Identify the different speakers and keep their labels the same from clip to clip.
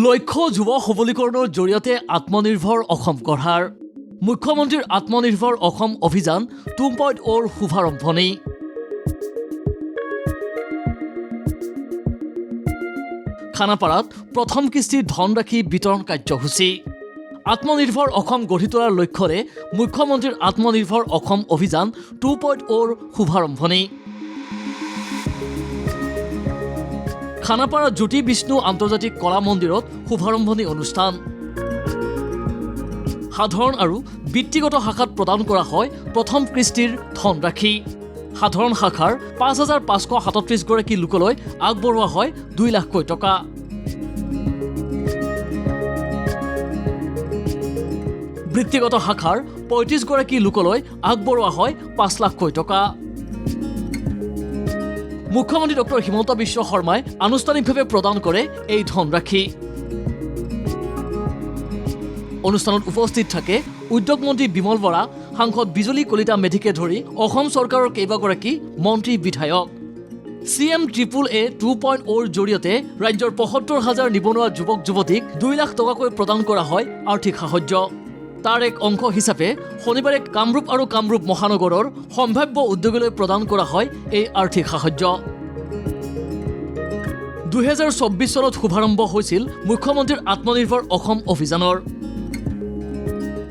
Speaker 1: লক্ষ্য যুৱ সবলীকৰণৰ জৰিয়তে আত্মনিৰ্ভৰ অসম গঢ়াৰ মুখ্যমন্ত্ৰীৰ আত্মনিৰ্ভৰ অসম অভিযান 2.0 শুভাৰম্ভণি। খানাপাৰাত প্ৰথম কিস্তিৰ ধনৰাশি বিতৰণ কাৰ্যসূচী। আত্মনিৰ্ভৰ অসম গঢ়ি তোলাৰ লক্ষ্যৰে মুখ্যমন্ত্ৰীৰ আত্মনিৰ্ভৰ অসম অভিযান 2.0 শুভাৰম্ভণি। খানাপাৰা জ্যোতি বিষ্ণু আন্তৰ্জাতিক কলা মন্দিৰত শুভাৰম্ভণি অনুষ্ঠান। সাধাৰণ আৰু বৃত্তিগত শাখাত প্ৰদান কৰা হয় প্ৰথম কিস্তিৰ ধনৰাশি। সাধাৰণ শাখাৰ 5,537 গৰাকী লোকলৈ আগবঢ়োৱা হয় 2 লাখকৈ টকা। বৃত্তিগত শাখাৰ 35 গৰাকী লোকলৈ আগবঢ়োৱা হয় 5 লাখকৈ টকা। মুখ্যমন্ত্ৰী ডক্টৰ হিমন্ত বিশ্ব শৰ্মাই আনুষ্ঠানিকভাৱে প্ৰদান কৰে এই ধনৰাশি। অনুষ্ঠানত উপস্থিত থাকে উদ্যোগ মন্ত্ৰী বিমল বৰা, সাংসদ বিজলী কলিতা মেধিকে ধৰি অসম চৰকাৰৰ কেইবাগৰাকী মন্ত্ৰী বিধায়ক। CM-AAA 2.0 জৰিয়তে ৰাজ্যৰ 75,000 নিবনুৱা যুৱক যুৱতীক 2 লাখ টকাকৈ প্ৰদান কৰা হয় আৰ্থিক সাহায্য। তাৰ এক অংশ হিচাপে শনিবাৰে কামৰূপ আৰু কামৰূপ মহানগৰৰ সম্ভাৱ্য উদ্যোগলৈ প্ৰদান কৰা হয় এই আৰ্থিক সাহায্য। 2024 চনত শুভাৰম্ভ হৈছিল মুখ্যমন্ত্ৰীৰ আত্মনিৰ্ভৰ অসম অভিযানৰ।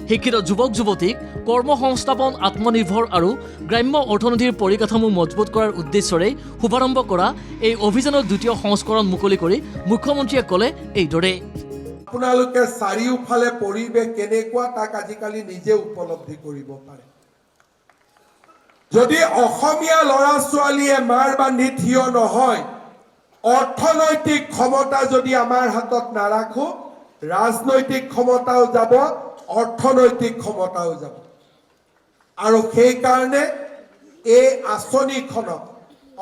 Speaker 1: শিক্ষিত যুৱক যুৱতীক কৰ্মসংস্থাপন, আত্মনিৰ্ভৰ আৰু গ্ৰাম্য অৰ্থনীতিৰ পৰিকাঠামো মজবুত কৰাৰ উদ্দেশ্যৰে শুভাৰম্ভ কৰা এই অভিযানৰ দ্বিতীয় সংস্কৰণ মুকলি কৰি মুখ্যমন্ত্ৰীয়ে ক'লে এইদৰে।
Speaker 2: আপোনালোকে চাৰিওফালে পৰিৱেশ কেনেকুৱা তাক আজিকালি নিজে উপলব্ধি কৰিব পাৰে। যদি অসমীয়া ল'ৰা ছোৱালীয়ে মাৰ বান্ধি থিয় নহয়, অৰ্থনৈতিক ক্ষমতা যদি আমাৰ হাতত নাৰাখো, ৰাজনৈতিক ক্ষমতাও যাব, অৰ্থনৈতিক ক্ষমতাও যাব। আৰু সেইকাৰণে এই আঁচনিখনক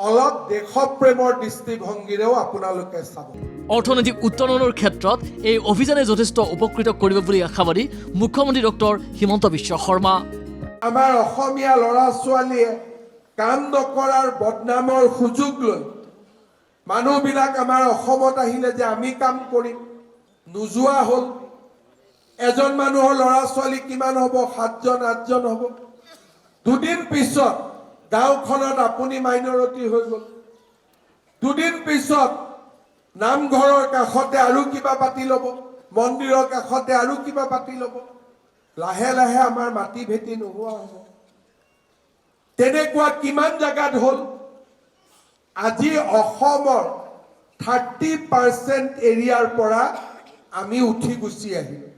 Speaker 2: অলপ দেশপ্ৰেমৰ দৃষ্টিভংগীৰেও আপোনালোকে চাব।
Speaker 1: অৰ্থনৈতিক উত্তৰণৰ ক্ষেত্ৰত এই অভিযানে যথেষ্ট উপকৃত কৰিব বুলি আশাবাদী মুখ্যমন্ত্ৰী ডক্টৰ হিমন্ত বিশ্ব শৰ্মা।
Speaker 2: আমাৰ অসমীয়া ল'ৰা ছোৱালীয়ে কাম নকৰাৰ বদনামৰ সুযোগ লৈ মানুহবিলাক আমাৰ অসমত আহিলে যে আমি কাম কৰিম নোযোৱা হ'ল। এজন মানুহৰ ল'ৰা ছোৱালী কিমান হ'ব? 7জন 8জন হ'ব। দুদিন পিছত গাঁওখনত আপুনি মাইনৰিটি হৈ গ'ল। দুদিন পিছত নামঘৰৰ কাষতে আৰু কিবা পাতি ল'ব, মন্দিৰৰ কাষতে আৰু কিবা পাতি ল'ব। লাহে লাহে আমাৰ মাটি ভেটি নোহোৱা হ'ব। তেনেকুৱা কিমান জাগাত হ'ল? আজি অসমৰ 30% এৰিয়াৰ পৰা আমি উঠি গুচি আহিলোঁ।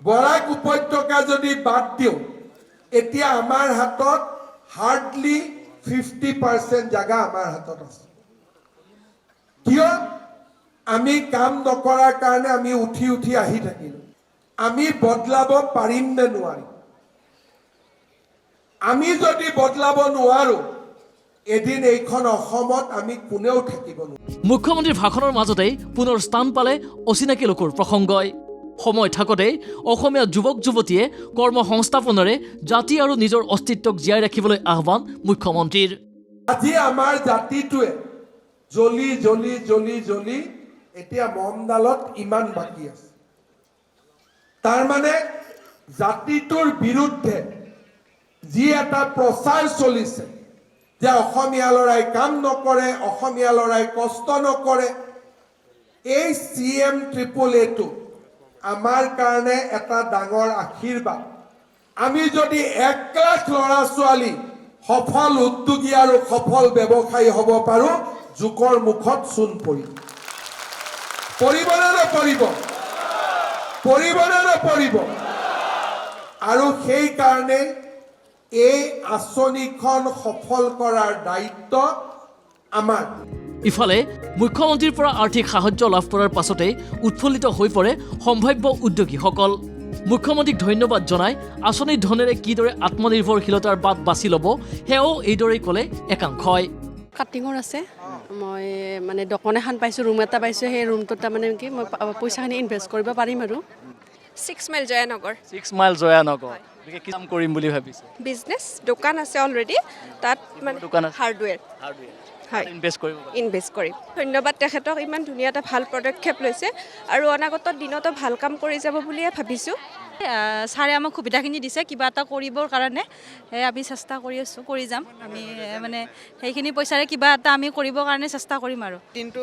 Speaker 2: বৰাক উপত্যকা যদি বাদ দিওঁ, এতিয়া আমাৰ হাতত হাৰ্ডলি 50% জাগা আমাৰ হাতত আছে। কিয়? আমি কাম নকৰাৰ কাৰণে আমি উঠি উঠি আহি থাকিলোঁ। আমি বদলাব পাৰিম নে নোৱাৰিম? আমি যদি বদলাব নোৱাৰো, এদিন এইখন অসমত আমি কোনেও থাকিব নোৱাৰো।
Speaker 1: মুখ্যমন্ত্ৰীৰ ভাষণৰ মাজতেই পুনৰ স্থান পালে অচিনাকি লোকৰ প্ৰসংগই। সময় থাকোঁতেই অসমীয়া যুৱক যুৱতীয়ে কৰ্মসংস্থাপনেৰে জাতি আৰু নিজৰ অস্তিত্বক জীয়াই ৰাখিবলৈ আহ্বান মুখ্যমন্ত্ৰীৰ।
Speaker 2: আজি আমাৰ জাতিটোৱে জ্বলি জ্বলি জ্বলি জ্বলি এতিয়া মমডালত ইমান বাকী আছে। তাৰমানে জাতিটোৰ বিৰুদ্ধে যি এটা প্ৰচাৰ চলিছে যে অসমীয়া ল'ৰাই কাম নকৰে, অসমীয়া ল'ৰাই কষ্ট নকৰে, এই CM-AAA আমাৰ কাৰণে এটা ডাঙৰ আশীৰ্বাদ। আমি যদি 1 লাখ ল'ৰা ছোৱালী সফল উদ্যোগী আৰু সফল ব্যৱসায়ী হ'ব পাৰো, যুগৰ মুখত চূণ পৰিব। পৰিবনে নপৰিব? পৰিবনে নপৰিব? আৰু সেইকাৰণে এই আঁচনিখন সফল কৰাৰ দায়িত্ব আমাৰ।
Speaker 1: ইফালে মুখ্যমন্ত্ৰীৰ পৰা আৰ্থিক সাহায্য লাভ কৰাৰ পাছতেই উৎফুল্লিত হৈ পৰে সম্ভাৱ্য উদ্যোগীসকল। মুখ্যমন্ত্ৰীক ধন্যবাদ জনাই আঁচনিৰ ধনেৰে কিদৰে আত্মনিৰ্ভৰশীলতাৰ বাট বাছি ল'ব সেয়াও এইদৰেই ক'লে একাংশই।
Speaker 3: কাটিঙৰ আছে, মই মানে দোকান এখন পাইছোঁ, ৰুম এটা পাইছোঁ। সেই ৰুমটোত তাৰমানে কি মই পইচাখিনি ইনভেষ্ট কৰিব পাৰিম আৰু।
Speaker 4: 6 মাইল জয়ানগৰ।
Speaker 1: 6 মাইল জয়ানগৰ। কি কাম কৰিম বুলি ভাবিছে?
Speaker 4: বিজনেছ দোকান আছে অলৰেডি, তাত মানে
Speaker 1: দোকান আছে?
Speaker 4: হাৰ্ডৱেৰ। হয়
Speaker 1: ইনভেষ্ট কৰিব পাৰে।
Speaker 4: ইনভেষ্ট কৰিম ধন্যবাদ তেখেতক ইমান ধুনীয়া এটা ভাল পদক্ষেপ লৈছে আৰু অনাগত দিনতো ভাল কাম কৰি যাব বুলিয়ে ভাবিছোঁ
Speaker 5: ছাৰে আমাক সুবিধাখিনি দিছে কিবা এটা কৰিবৰ কাৰণে আমি চেষ্টা কৰি আছোঁ কৰি যাম আমি মানে সেইখিনি পইচাৰে কিবা এটা আমি কৰিবৰ কাৰণে চেষ্টা কৰিম আৰু
Speaker 6: দিনটো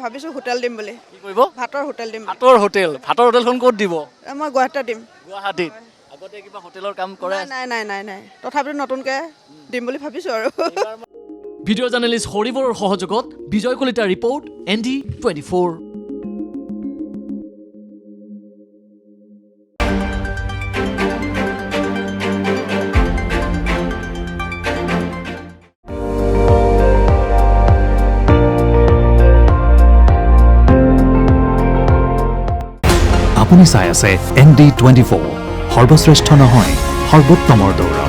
Speaker 6: ভাবিছোঁ হোটেল দিম বুলি
Speaker 1: কি কৰিব
Speaker 6: ভাতৰ হোটেল দিম
Speaker 1: ভাতৰ হোটেলখন ক'ত দিব
Speaker 6: মই গুৱাহাটীত দিম
Speaker 1: গুৱাহাটীত আগতে কিবা হোটেলৰ কাম কৰে
Speaker 6: নাই নাই নাই নাই তথাপিতো নতুনকৈ দিম বুলি ভাবিছোঁ আৰু
Speaker 1: ভিডিঅ' জাৰ্নেলিষ্ট হৰিবৰৰ সহযোগত বিজয় কলিতাৰ ৰিপৰ্ট ND24।
Speaker 7: আপুনি চাই আছে ND24 সৰ্বশ্ৰেষ্ঠ নহয় সৰ্বোত্তমৰ দৌৰ।